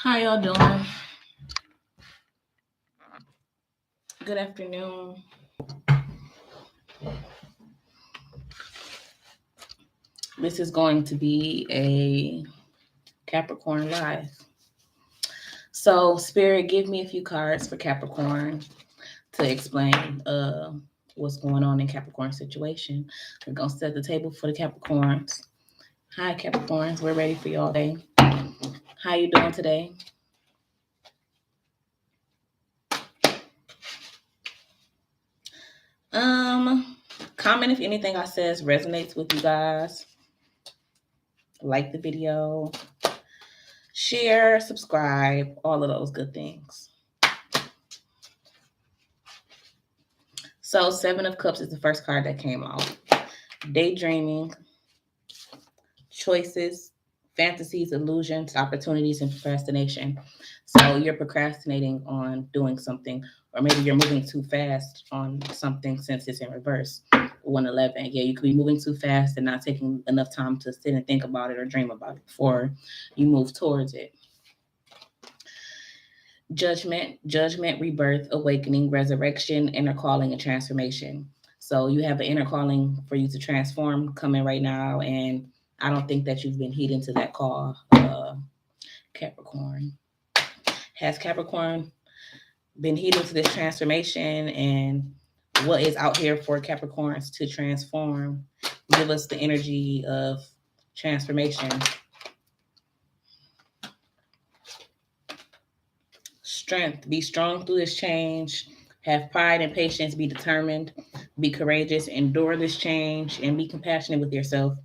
How y'all doing? Good afternoon. This is going to be a Capricorn live. So, Spirit, give me a few cards for Capricorn to explain what's going on in Capricorn situation. We're going to set the table for the Capricorns. Hi, Capricorns. We're ready for y'all today. How you doing today? Comment if anything I says resonates with you guys. Like the video, share, subscribe, all of those good things. So 7 of Cups is the first card that came out. Daydreaming, choices, fantasies, illusions, opportunities, and procrastination. So you're procrastinating on doing something, or maybe you're moving too fast on something since it's in reverse. 111. Yeah, you could be moving too fast and not taking enough time to sit and think about it or dream about it before you move towards it. Judgment, rebirth, awakening, resurrection, inner calling, and transformation. So you have an inner calling for you to transform coming right now, and I don't think that you've been heeding to that call, Capricorn. Has Capricorn been heeding to this transformation and what is out here for Capricorns to transform? Give us the energy of transformation. Strength. Be strong through this change. Have pride and patience. Be determined. Be courageous. Endure this change and be compassionate with yourself.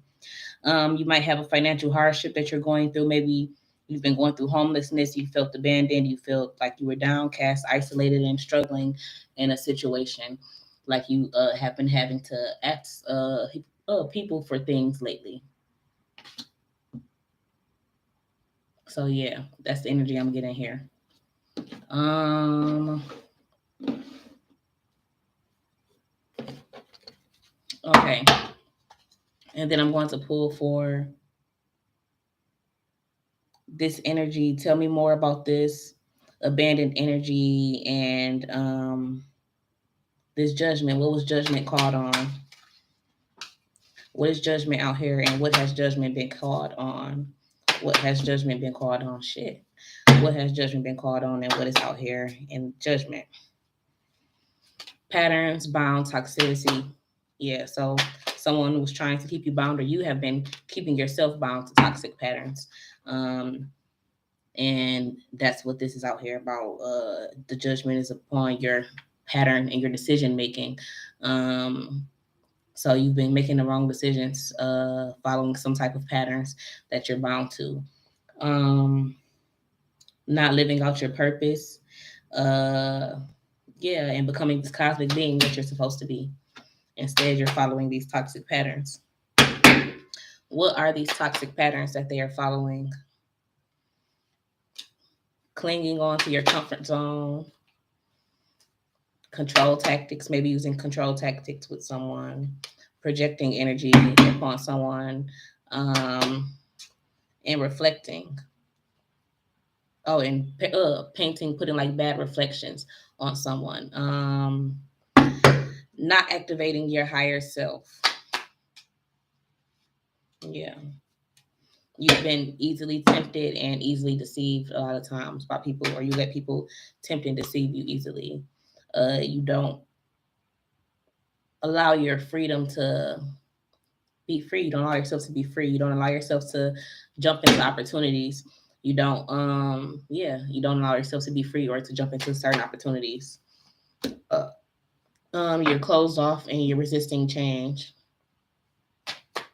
You might have a financial hardship that you're going through. Maybe you've been going through homelessness. You felt abandoned. You felt like you were downcast, isolated, and struggling in a situation. Like you have been having to ask people for things lately. So yeah, that's the energy I'm getting here. Okay. And then I'm going to pull for this energy. Tell me more about this abandoned energy and this judgment. What was judgment called on? What is judgment out here, and what has judgment been called on? What has judgment been called on? Shit. What has judgment been called on, and what is out here in judgment? Patterns, bound, toxicity. Yeah, so someone was trying to keep you bound, or you have been keeping yourself bound to toxic patterns. And that's what this is out here about. The judgment is upon your pattern and your decision making. So you've been making the wrong decisions, following some type of patterns that you're bound to. Not living out your purpose. And becoming this cosmic being that you're supposed to be. Instead, you're following these toxic patterns. What are these toxic patterns that they are following? Clinging on to your comfort zone. Control tactics, maybe using control tactics with someone. Projecting energy upon someone. And reflecting. Oh, and painting, putting like bad reflections on someone. Not activating your higher self. Yeah. You've been easily tempted and easily deceived a lot of times by people, or you let people tempt and deceive you easily. You don't allow your freedom to be free. You don't allow yourself to be free. You don't allow yourself to jump into opportunities. You don't allow yourself to be free or to jump into certain opportunities. You're closed off and you're resisting change.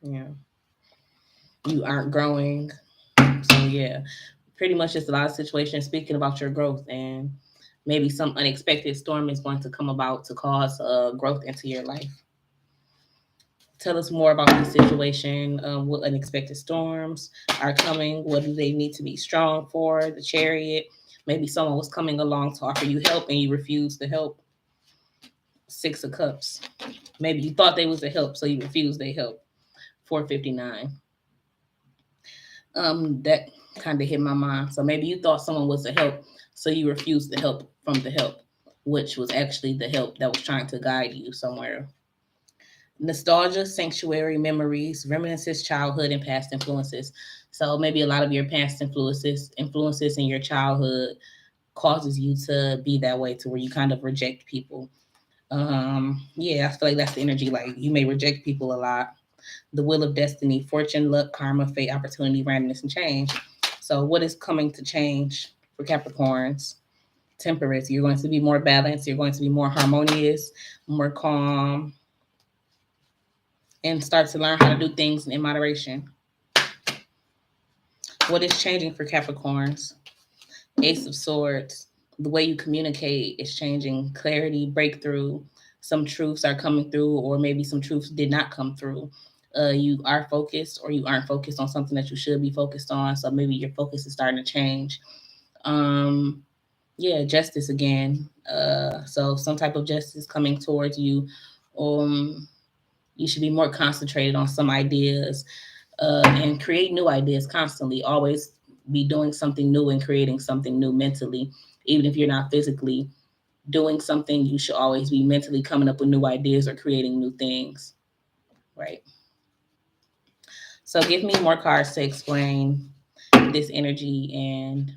Yeah. You aren't growing. So yeah, pretty much just a lot of situations speaking about your growth, and maybe some unexpected storm is going to come about to cause growth into your life. Tell us more about this situation. What unexpected storms are coming? What do they need to be strong for? The Chariot. Maybe someone was coming along to offer you help and you refused to help. 6 of Cups. Maybe you thought they was a help, so you refused their help. 459. That kind of hit my mind. So maybe you thought someone was a help, so you refused the help from the help, which was actually the help that was trying to guide you somewhere. Nostalgia, sanctuary, memories, reminiscences, childhood, and past influences. So maybe a lot of your past influences in your childhood causes you to be that way, to where you kind of reject people. Yeah, I feel like that's the energy. Like you may reject people a lot. The wheel of destiny, fortune, luck, karma, fate, opportunity, randomness, and change. So what is coming to change for Capricorns? Temperance. You're going to be more balanced. You're going to be more harmonious, more calm, and start to learn how to do things in moderation. What is changing for Capricorns? Ace of Swords. The way you communicate is changing. Clarity, breakthrough. Some truths are coming through, or maybe some truths did not come through. You are focused, or you aren't focused on something that you should be focused on. So maybe your focus is starting to change. Um, yeah, justice again. So some type of justice coming towards you. Um, you should be more concentrated on some ideas, and create new ideas constantly. Always be doing something new and creating something new mentally. Even if you're not physically doing something, you should always be mentally coming up with new ideas or creating new things. Right. So give me more cards to explain this energy and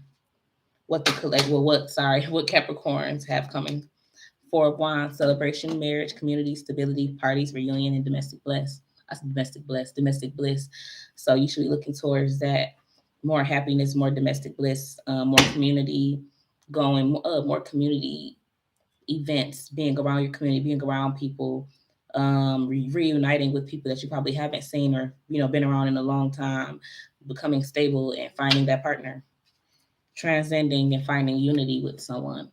what the collect well what sorry, what Capricorns have coming. Four of Wands, celebration, marriage, community, stability, parties, reunion, and domestic bliss. That's domestic bliss. So you should be looking towards that. More happiness, more domestic bliss, more community going, more community events, being around your community, being around people, reuniting with people that you probably haven't seen or been around in a long time, becoming stable and finding that partner, transcending and finding unity with someone.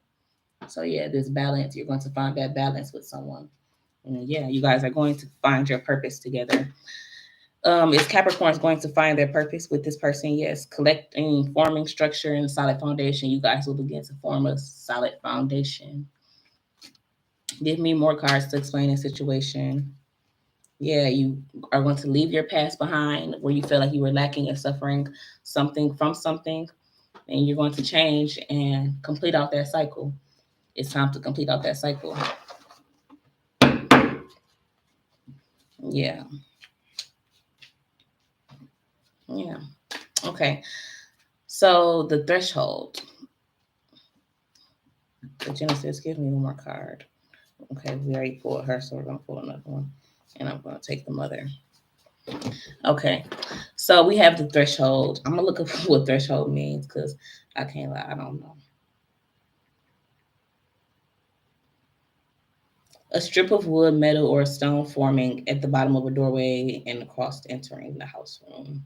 So yeah, this balance, you're going to find that balance with someone. And yeah, you guys are going to find your purpose together. Is Capricorns going to find their purpose with this person? Yes. Collecting, forming structure and solid foundation. You guys will begin to form a solid foundation. Give me more cards to explain the situation. Yeah, you are going to leave your past behind where you feel like you were lacking and suffering something from something, and you're going to change and complete out that cycle. It's time to complete out that cycle. Yeah. Yeah. Okay. So the threshold. The Genesis, give me one more card. Okay, we already pulled her, so we're gonna pull another one. And I'm gonna take the mother. Okay. So we have the threshold. I'm gonna look up what threshold means because I can't lie, I don't know. A strip of wood, metal, or stone forming at the bottom of a doorway and across entering the house room.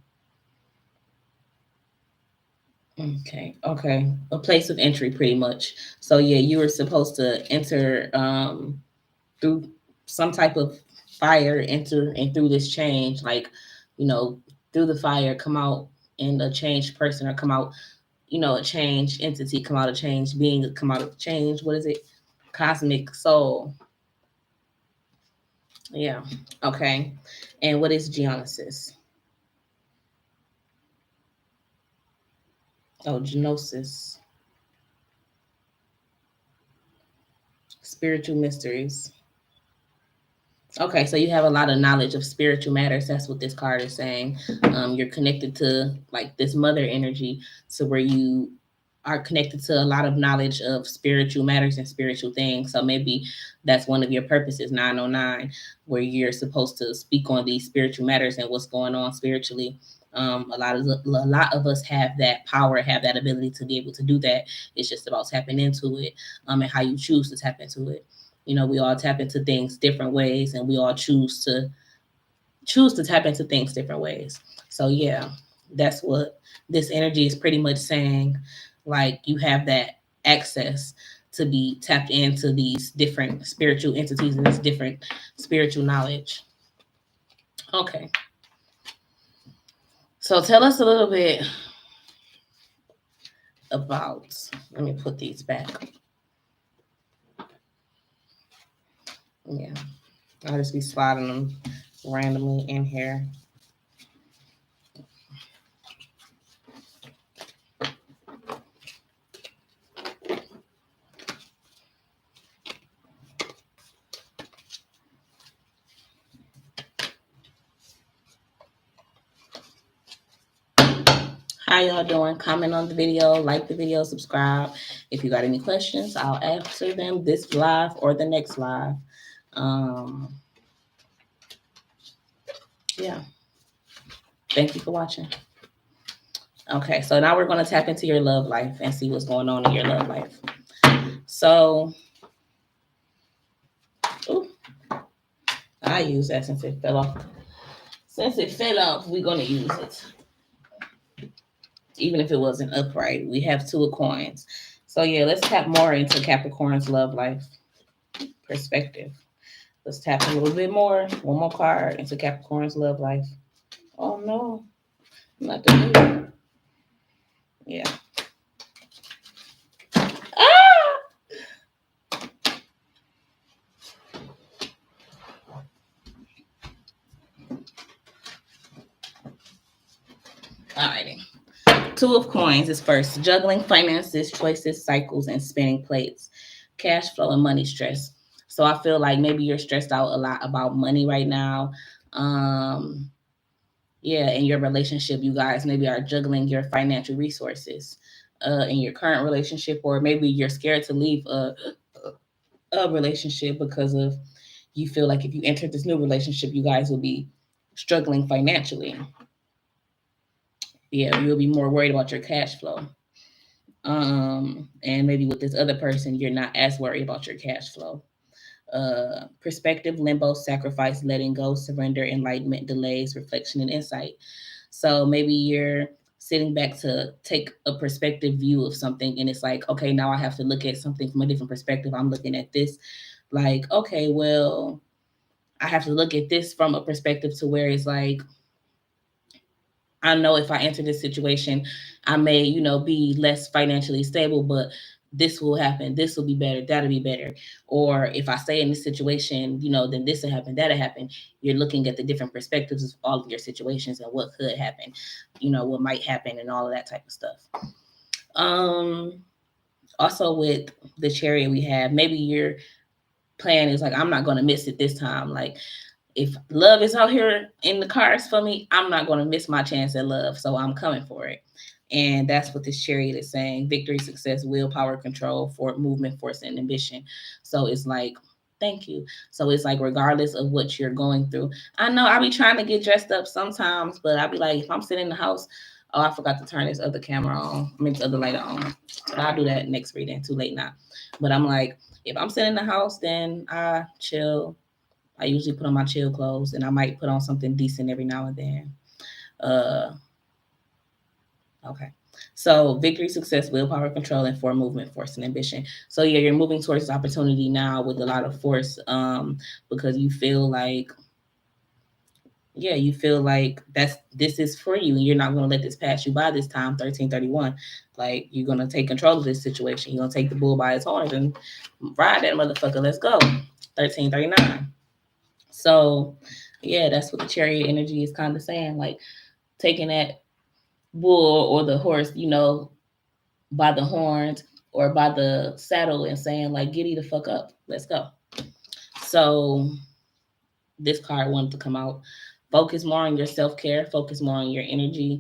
Okay, okay. A place of entry, pretty much. So yeah, you were supposed to enter through some type of fire, enter and through this change, like you know, through the fire, come out and a changed person, or come out, a changed entity, come out, a changed being, come out of change. What is it? Cosmic soul. Yeah. Okay. And what is Geonosis? Oh, Genosis. Spiritual mysteries. Okay, so you have a lot of knowledge of spiritual matters. That's what this card is saying. You're connected to like this mother energy, so where you are connected to a lot of knowledge of spiritual matters and spiritual things. So maybe that's one of your purposes, 909, where you're supposed to speak on these spiritual matters and what's going on spiritually. A lot of us have that power, have that ability to be able to do that. It's just about tapping into it, and how you choose to tap into it. We all tap into things different ways, and we all choose to tap into things different ways. So yeah, that's what this energy is pretty much saying. Like you have that access to be tapped into these different spiritual entities and this different spiritual knowledge. Okay. So tell us a little bit about, let me put these back. Yeah. I'll just be sliding them randomly in here. How y'all doing? Comment on the video, like the video, subscribe. If you got any questions, I'll answer them this live or the next live. Yeah. Thank you for watching. Okay, so now we're going to tap into your love life and see what's going on in your love life. So, I use that since it fell off. Since it fell off, we're going to use it. Even if it wasn't upright, we have 2 of coins. So yeah, let's tap more into Capricorn's love life perspective. Let's tap a little bit more. One more card into Capricorn's love life. Oh no, not the new. Yeah. Alrighty. 2 of coins is first. Juggling finances, choices, cycles, and spinning plates. Cash flow and money stress. So I feel like maybe you're stressed out a lot about money right now. Yeah, in your relationship, you guys maybe are juggling your financial resources in your current relationship, or maybe you're scared to leave a relationship because of you feel like if you enter this new relationship, you guys will be struggling financially. Yeah, you'll be more worried about your cash flow. And maybe with this other person, you're not as worried about your cash flow. Perspective, limbo, sacrifice, letting go, surrender, enlightenment, delays, reflection, and insight. So maybe you're sitting back to take a perspective view of something, and it's like, okay, now I have to look at something from a different perspective. I'm looking at this like, okay, well, I have to look at this from a perspective to where it's like, I know if I enter this situation, I may, be less financially stable, but this will happen. This will be better. That'll be better. Or if I stay in this situation, then this will happen. That'll happen. You're looking at the different perspectives of all of your situations and what could happen, what might happen and all of that type of stuff. Also with the Chariot we have, maybe your plan is like, I'm not going to miss it this time. Like, if love is out here in the cards for me, I'm not going to miss my chance at love. So I'm coming for it. And that's what this Chariot is saying. Victory, success, willpower, control, for movement, force, and ambition. So it's like, thank you. So it's like, regardless of what you're going through. I know I'll be trying to get dressed up sometimes, but I'll be like, if I'm sitting in the house, oh, I forgot to turn this other camera on. I mean, this other light on. But I'll do that next reading. Too late now. But I'm like, if I'm sitting in the house, then I chill. I usually put on my chill clothes, and I might put on something decent every now and then. Okay. So victory, success, willpower, control, and for movement, force, and ambition. So yeah, you're moving towards this opportunity now with a lot of force, because you feel like, this is for you, and you're not going to let this pass you by this time. 1331, like, you're going to take control of this situation. You're going to take the bull by its horns and ride that motherfucker. Let's go. 1339. So, yeah, that's what the Chariot energy is kind of saying, like taking that bull or the horse, by the horns or by the saddle and saying, like, giddy the fuck up. Let's go. So this card wanted to come out. Focus more on your self-care. Focus more on your energy.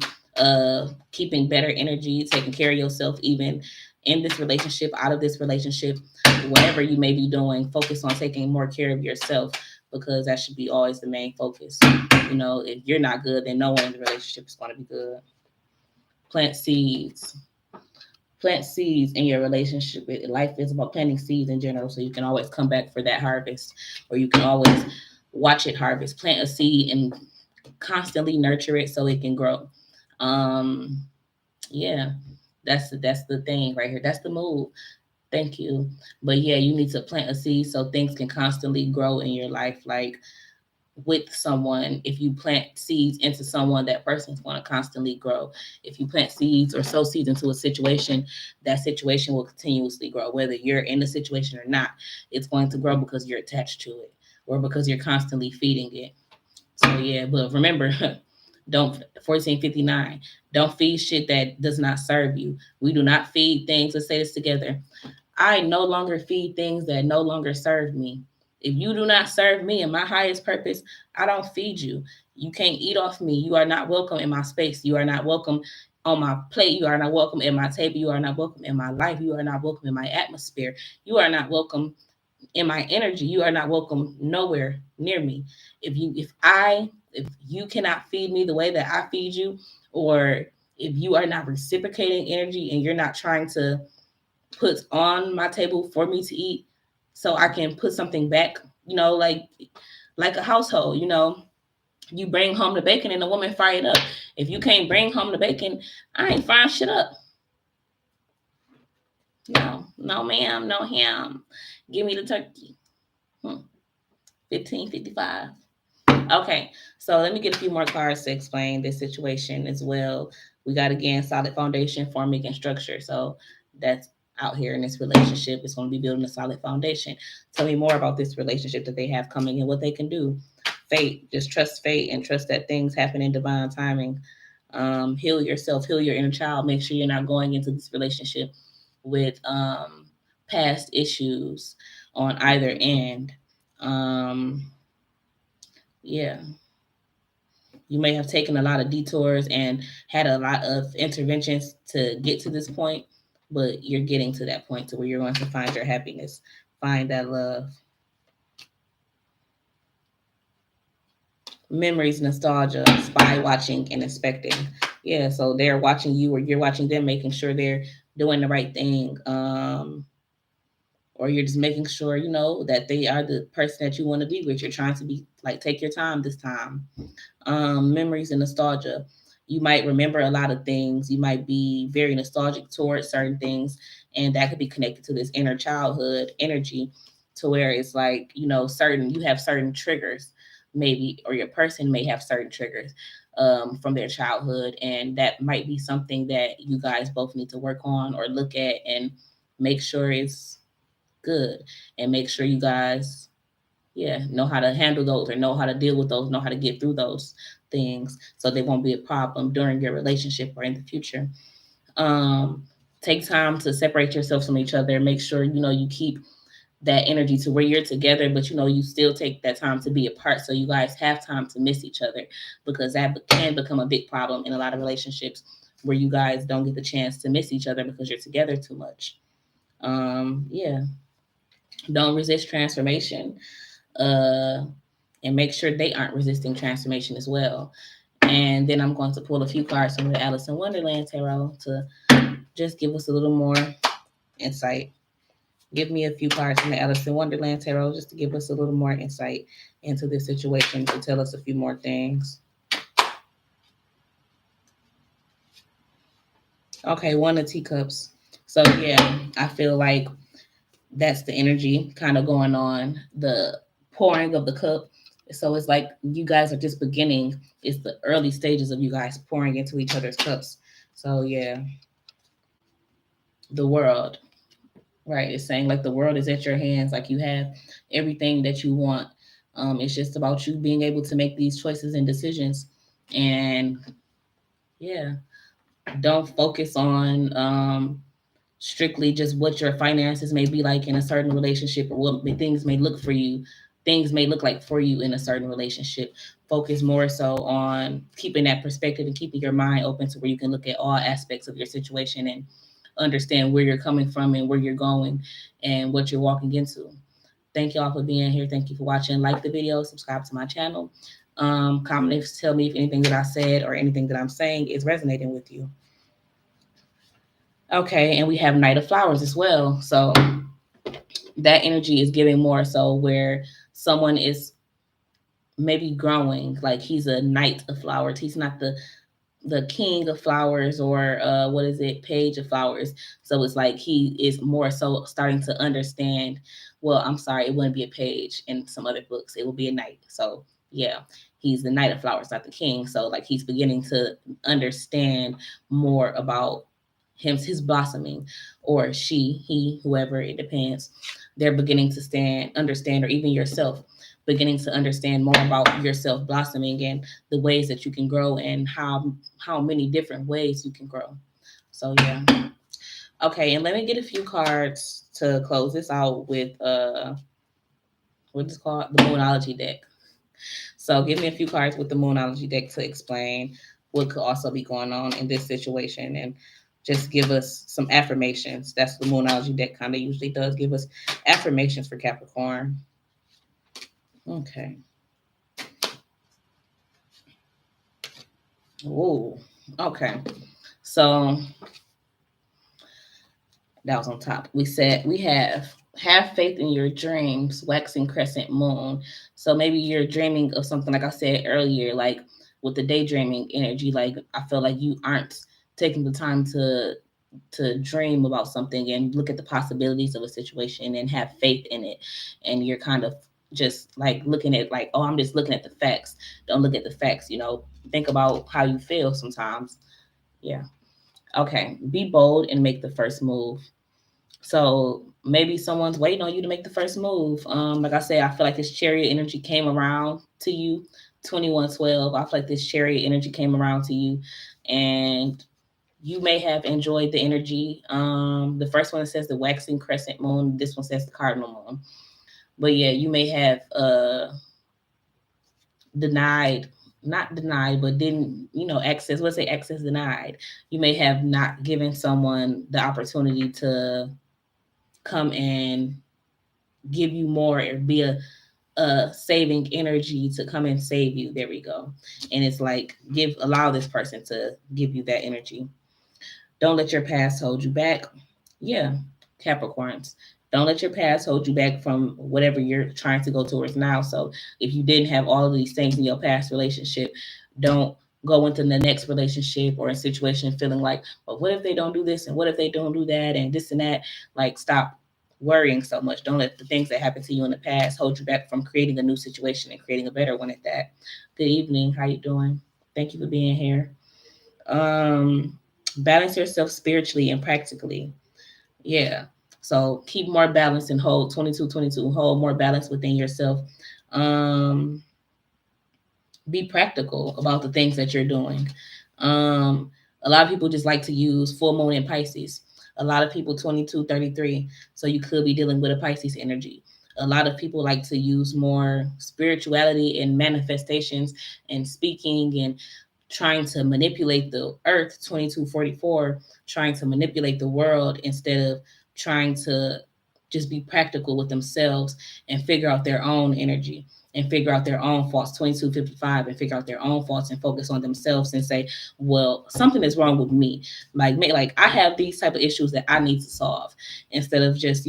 Keeping better energy, taking care of yourself, even in this relationship, out of this relationship, whatever you may be doing, focus on taking more care of yourself, because that should be always the main focus. If you're not good, then no one in the relationship is going to be good. Plant seeds. Plant seeds in your relationship. Life is about planting seeds in general, so you can always come back for that harvest, or you can always watch it harvest. Plant a seed and constantly nurture it so it can grow. Yeah, that's the thing right here. That's the move. Thank you. But yeah, you need to plant a seed so things can constantly grow in your life. Like with someone, if you plant seeds into someone, that person's going to constantly grow. If you plant seeds or sow seeds into a situation, that situation will continuously grow. Whether you're in the situation or not, it's going to grow because you're attached to it, or because you're constantly feeding it. So yeah, but remember, don't 1459. Don't feed shit that does not serve you. We do not feed things. Let's say this together. I no longer feed things that no longer serve me. If you do not serve me in my highest purpose, I don't feed you. You can't eat off me. You are not welcome in my space. You are not welcome on my plate. You are not welcome at my table. You are not welcome in my life. You are not welcome in my atmosphere. You are not welcome in my energy. You are not welcome nowhere near me. If you cannot feed me the way that I feed you, or if you are not reciprocating energy and you're not trying to put on my table for me to eat so I can put something back, like a household, you bring home the bacon and the woman fry it up. If you can't bring home the bacon, I ain't frying shit up. No, no, ma'am, no ham. Give me the turkey. 15.55. Okay, so let me get a few more cards to explain this situation as well. We got again solid foundation, forming and structure. So that's out here in this relationship. It's going to be building a solid foundation. Tell me more about this relationship that they have coming and what they can do. Fate, just trust fate and trust that things happen in divine timing. Heal yourself, heal your inner child. Make sure you're not going into this relationship with past issues on either end. Um, yeah, you may have taken a lot of detours and had a lot of interventions to get to this point, but you're getting to that point to where you're going to find your happiness, find that love. Memories, nostalgia, spy watching and inspecting. Yeah, so they're watching you or you're watching them, making sure they're doing the right thing. Or you're just making sure, that they are the person that you want to be with. You're trying to be like, take your time this time. Memories and nostalgia. You might remember a lot of things. You might be very nostalgic towards certain things, and that could be connected to this inner childhood energy, to where it's like, you have certain triggers, maybe, or your person may have certain triggers from their childhood, and that might be something that you guys both need to work on or look at and make sure it's good, and make sure you guys, know how to handle those or know how to deal with those, know how to get through those things so they won't be a problem during your relationship or in the future. Um, Take time to separate yourselves from each other. Make sure, you keep that energy to where you're together, but you still take that time to be apart so you guys have time to miss each other, because that can become a big problem in a lot of relationships where you guys don't get the chance to miss each other because you're together too much. Yeah. Don't resist transformation. Uh, and make sure they aren't resisting transformation as well. And then I'm going to pull a few cards from the Alice in Wonderland Tarot to just give us a little more insight. Give me a few cards from the Alice in Wonderland Tarot just to give us a little more insight into this situation, to tell us a few more things. Okay, One of Teacups. So yeah, I feel like that's the energy kind of going on, the pouring of the cup. So it's like you guys are just beginning. It's the early stages of you guys pouring into each other's cups. So yeah, the world, right? It's saying like the world is at your hands. Like you have everything that you want. It's just about you being able to make these choices and decisions. And yeah, don't focus on strictly just what your finances may be like in a certain relationship, or what things may look for you. Things may look like for you in a certain relationship. Focus more so on keeping that perspective and keeping your mind open to where you can look at all aspects of your situation and understand where you're coming from and where you're going and what you're walking into. Thank y'all for being here. Thank you for watching. Like the video, subscribe to my channel. Comment, tell me if anything that I said or anything that I'm saying is resonating with you. Okay, and we have Knight of Flowers as well. So that energy is giving more so where someone is maybe growing, like he's a Knight of Flowers. He's not the king of flowers, or what is it, page of flowers. So it's like he is more so starting to understand. Well, I'm sorry, it wouldn't be a page in some other books, it will be a knight. So yeah, he's the Knight of Flowers, not the king. So like he's beginning to understand more about his blossoming, or she, he, whoever, it depends. They're beginning to understand, or even yourself beginning to understand more about yourself blossoming and the ways that you can grow, and how many different ways you can grow. So yeah. Okay, and let me get a few cards to close this out with what is called the Moonology deck. So give me a few cards with the Moonology deck to explain what could also be going on in this situation, and just give us some affirmations. That's the Moonology deck kind of usually does, give us affirmations for Capricorn. Okay. Ooh. Okay. So that was on top. We said we have faith in your dreams, waxing crescent moon. So maybe you're dreaming of something, like I said earlier, like with the daydreaming energy. Like I feel like you aren't taking the time to dream about something and look at the possibilities of a situation and have faith in it. And you're kind of just like looking at, like, oh, I'm just looking at the facts. Don't look at the facts, think about how you feel sometimes. Yeah. Okay. Be bold and make the first move. So maybe someone's waiting on you to make the first move. Like I said, I feel like this chariot energy came around to you. 2112. I feel like this chariot energy came around to you, and you may have enjoyed the energy. The first one says the waxing crescent moon. This one says the cardinal moon. But yeah, you may have denied, not denied, but didn't, access. Let's say access denied. You may have not given someone the opportunity to come and give you more, or be a saving energy to come and save you. There we go. And it's like, allow this person to give you that energy. Don't let your past hold you back. Yeah, Capricorns. Don't let your past hold you back from whatever you're trying to go towards now. So if you didn't have all of these things in your past relationship, don't go into the next relationship or a situation feeling like, well, what if they don't do this, and what if they don't do that, and this and that. Like, stop worrying so much. Don't let the things that happened to you in the past hold you back from creating a new situation and creating a better one at that. Good evening. How you doing? Thank you for being here. Um, Balance yourself spiritually and practically. Yeah. So keep more balance and hold 2222. Hold more balance within yourself. Um, be practical about the things that you're doing. A lot of people just like to use full moon in Pisces. A lot of people 2233. So you could be dealing with a Pisces energy. A lot of people like to use more spirituality and manifestations and speaking and trying to manipulate the earth, 2244, trying to manipulate the world instead of trying to just be practical with themselves and figure out their own energy and figure out their own faults, 2255, and figure out their own faults and focus on themselves and say, well, something is wrong with me. Like I have these type of issues that I need to solve, instead of just,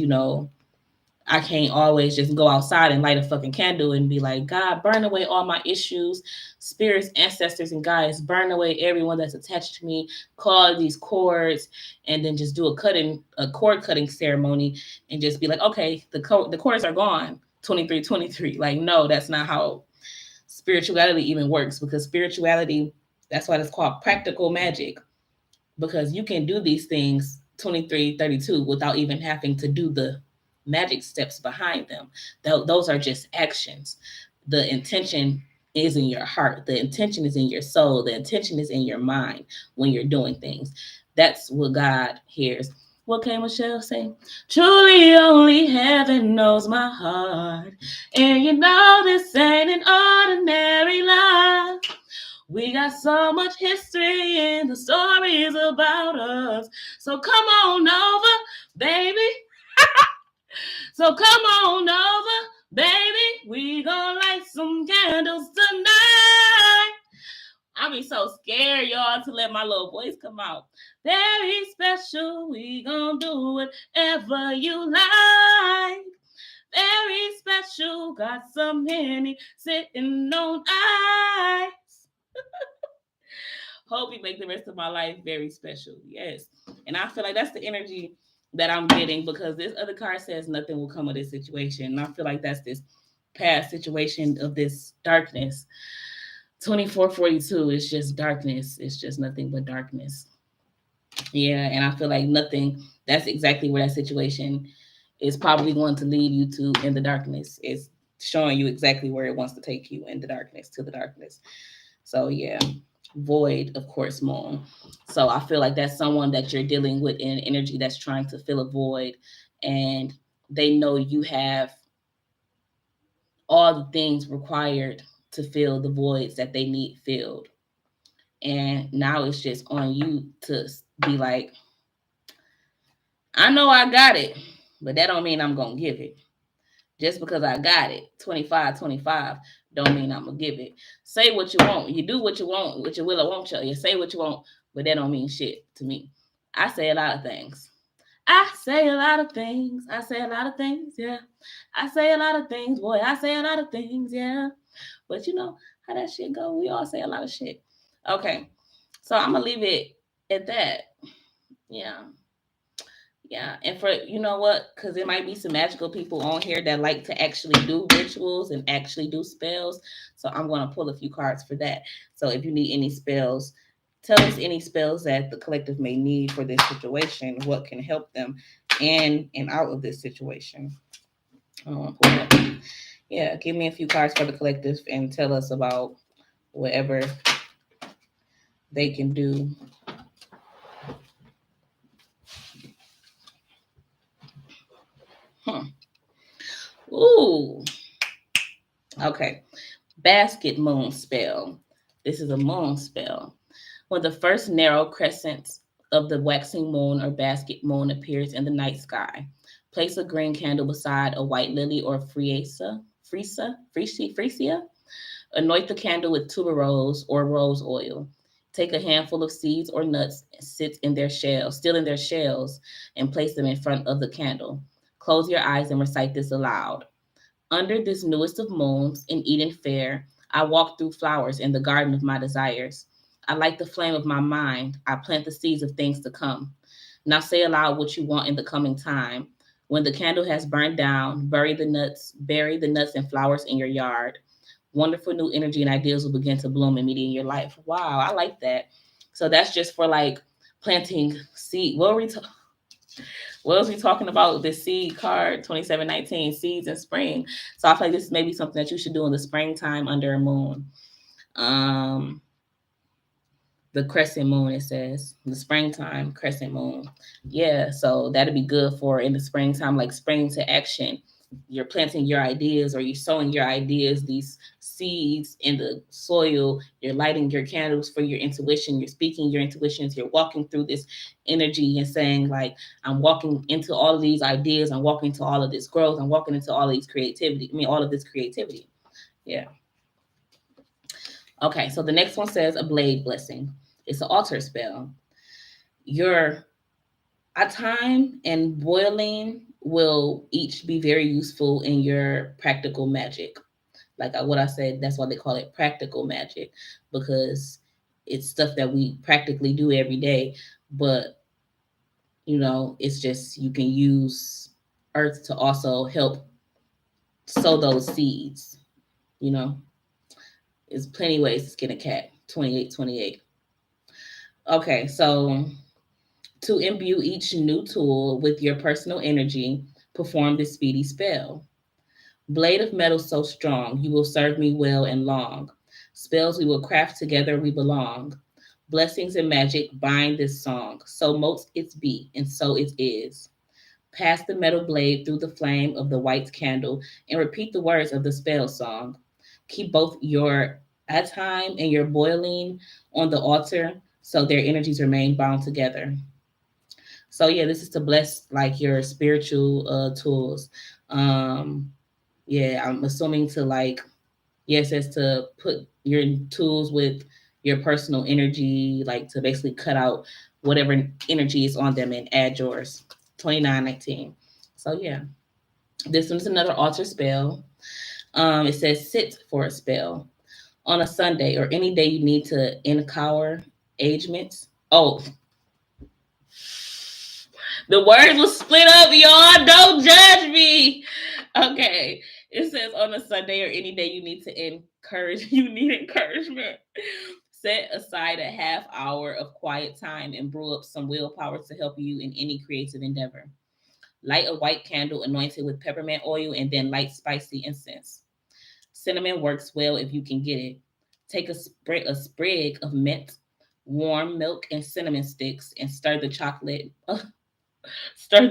I can't always just go outside and light a fucking candle and be like, God, burn away all my issues, spirits, ancestors, and guides, burn away everyone that's attached to me, call these cords, and then just do a cord cutting ceremony, and just be like, okay, the cords are gone, 2323. Like, no, that's not how spirituality even works, because spirituality, that's why it's called practical magic, because you can do these things 2332 without even having to do the magic steps behind them. Those are just actions. The intention is in your heart, the intention is in your soul, the intention is in your mind when you're doing things. That's what God hears. What can Michelle say? Truly only heaven knows my heart, and this ain't an ordinary life. We got so much history and the stories about us. So come on over, baby. So come on over, baby. We gonna light some candles tonight. I be so scared, y'all, to let my little voice come out. Very special. We gonna do whatever you like. Very special. Got some Henny sitting on ice. Hope you make the rest of my life very special. Yes. And I feel like that's the energy that I'm getting, because this other card says nothing will come of this situation. And I feel like that's this past situation of this darkness. 2442 is just darkness. It's just nothing but darkness. Yeah. And I feel like that's exactly where that situation is probably going to lead you to in the darkness. It's showing you exactly where it wants to take you, in the darkness, to the darkness. So yeah. Void, of course, moon. So I feel like that's someone that you're dealing with in energy that's trying to fill a void, and they know you have all the things required to fill the voids that they need filled. And now it's just on you to be like, I know I got it, but that don't mean I'm going to give it. Just because I got it, 25, don't mean I'm going to give it. Say what you want. You do what you want, what you will or won't you. You say what you want, but that don't mean shit to me. I say a lot of things. I say a lot of things. I say a lot of things, yeah. I say a lot of things, boy. I say a lot of things, yeah. But you know how that shit go. We all say a lot of shit. Okay. So I'm gonna leave it at that. Yeah. Yeah. And for you know what? Because there might be some magical people on here that like to actually do rituals and actually do spells. So I'm gonna pull a few cards for that. So if you need any spells, tell us any spells that the collective may need for this situation, what can help them in and out of this situation. I want to pull that. Yeah, give me a few cards for the collective and tell us about whatever they can do. Ooh. Okay. Basket moon spell. This is a moon spell. When the first narrow crescent of the waxing moon or basket moon appears in the night sky, place a green candle beside a white lily or freesia. Anoint the candle with tuberose or rose oil. Take a handful of seeds or nuts still in their shells, and place them in front of the candle. Close your eyes and recite this aloud. Under this newest of moons in Eden fair, I walk through flowers in the garden of my desires. I light the flame of my mind. I plant the seeds of things to come. Now say aloud what you want in the coming time. When the candle has burned down, bury the nuts and flowers in your yard. Wonderful new energy and ideas will begin to bloom immediately in your life. Wow, I like that. So that's just for like planting seed. What else we talking about? The seed card 2719 seeds in spring. So I feel like this is maybe something that you should do in the springtime under a moon. The crescent moon, it says the springtime crescent moon. Yeah, so that'd be good for in the springtime, like spring to action. You're planting your ideas or you're sowing your ideas, these seeds in the soil. You're lighting your candles for your intuition. You're speaking your intuitions. You're walking through this energy and saying, like, I'm walking into all of these ideas. I'm walking into all of this growth. I'm walking into all of these creativity. All of this creativity. Yeah. Okay, so the next one says a blade blessing. It's an altar spell. Your time and boiling will each be very useful in your practical magic. Like what I said, that's why they call it practical magic, because it's stuff that we practically do every day. But, it's just you can use earth to also help sow those seeds. There's plenty of ways to skin a cat. 2828. Okay, so to imbue each new tool with your personal energy, perform this speedy spell. Blade of metal so strong, you will serve me well and long. Spells we will craft together, we belong. Blessings and magic bind this song. So motes its beat, and so it is. Pass the metal blade through the flame of the white candle and repeat the words of the spell song. Keep both your time and your boiling on the altar so their energies remain bound together. So yeah, this is to bless like your spiritual tools. Yeah, I'm assuming to like, it says to put your tools with your personal energy, like to basically cut out whatever energy is on them and add yours. 2919. So yeah, this one's another altar spell. It says sit for a spell on a Sunday or any day you need to encounter agements. Oh, the words will split up, y'all. Don't judge me. Okay. It says on a Sunday or any day you need encouragement. Set aside a half hour of quiet time and brew up some willpower to help you in any creative endeavor. Light a white candle anointed with peppermint oil and then light spicy incense. Cinnamon works well if you can get it. Take a sprig of mint, warm milk, and cinnamon sticks and stir the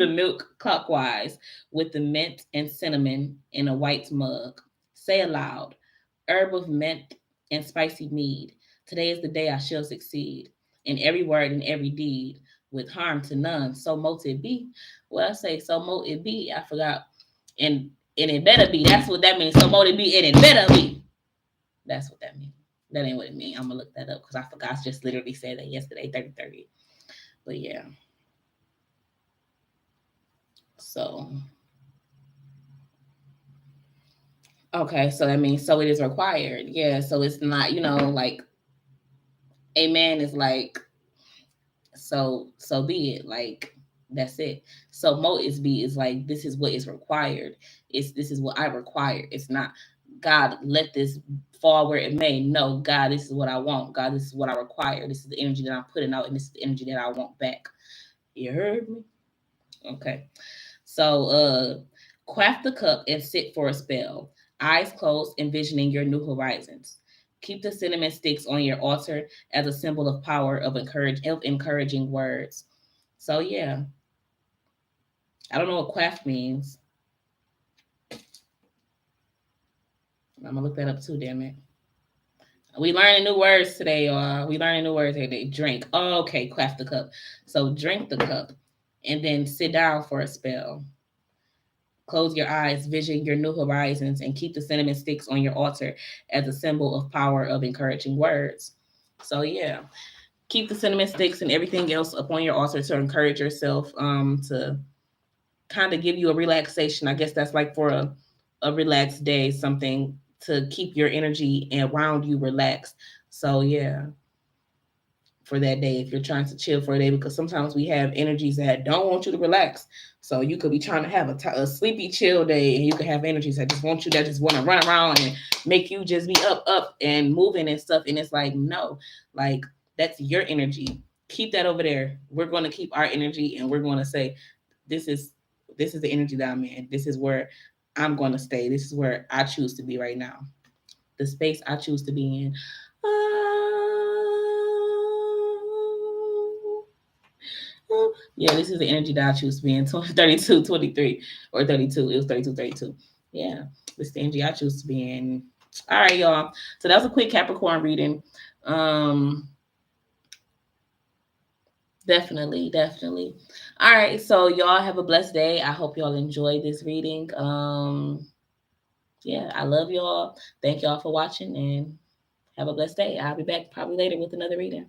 milk clockwise with the mint and cinnamon in a white mug. Say aloud, herb of mint and spicy mead. Today is the day I shall succeed in every word and every deed with harm to none. So mote it be. What I say, so mote it be. I forgot. And it better be. That's what that means. So mote it be and it better be. That's what that means. That ain't what it means. I'm gonna look that up because I forgot. I just literally said that yesterday, 30:30. But yeah. So okay, so that means so it is required. Yeah, so it's not, like a man is like, so be it. Like that's it. So mo is be is like this is what is required. This is what I require. It's not God let this fall where it may. No, God, this is what I want. God, this is what I require. This is the energy that I'm putting out, and this is the energy that I want back. You heard me? Okay. So quaff the cup and sit for a spell. Eyes closed, envisioning your new horizons. Keep the cinnamon sticks on your altar as a symbol of power of encouraging words. So yeah, I don't know what quaff means. I'm gonna look that up too. Damn it. We learning new words today, y'all. We learning new words today. Drink. Oh, okay, quaff the cup. So drink the cup, and then sit down for a spell. Close your eyes, vision your new horizons, and keep the cinnamon sticks on your altar as a symbol of power of encouraging words. So yeah, keep the cinnamon sticks and everything else up on your altar to encourage yourself, to kind of give you a relaxation. I guess that's like for a relaxed day, something to keep your energy around you relaxed. So yeah, for that day if you're trying to chill for a day, because sometimes we have energies that don't want you to relax. So you could be trying to have a sleepy chill day, and you could have energies that just want you, that just want to run around and make you just be up and moving and stuff. And it's like, no, like that's your energy. Keep that over there. We're going to keep our energy, and we're going to say, this is this is the energy that I'm in. This is where I'm going to stay. This is where I choose to be right now. The space I choose to be in. Yeah, this is the energy that I choose to be in. 32, 23, or 32. It was 32, 32. Yeah, this is the energy I choose to be in. All right, y'all. So that was a quick Capricorn reading. Definitely. All right, so y'all have a blessed day. I hope y'all enjoyed this reading. Yeah, I love y'all. Thank y'all for watching, and have a blessed day. I'll be back probably later with another reading.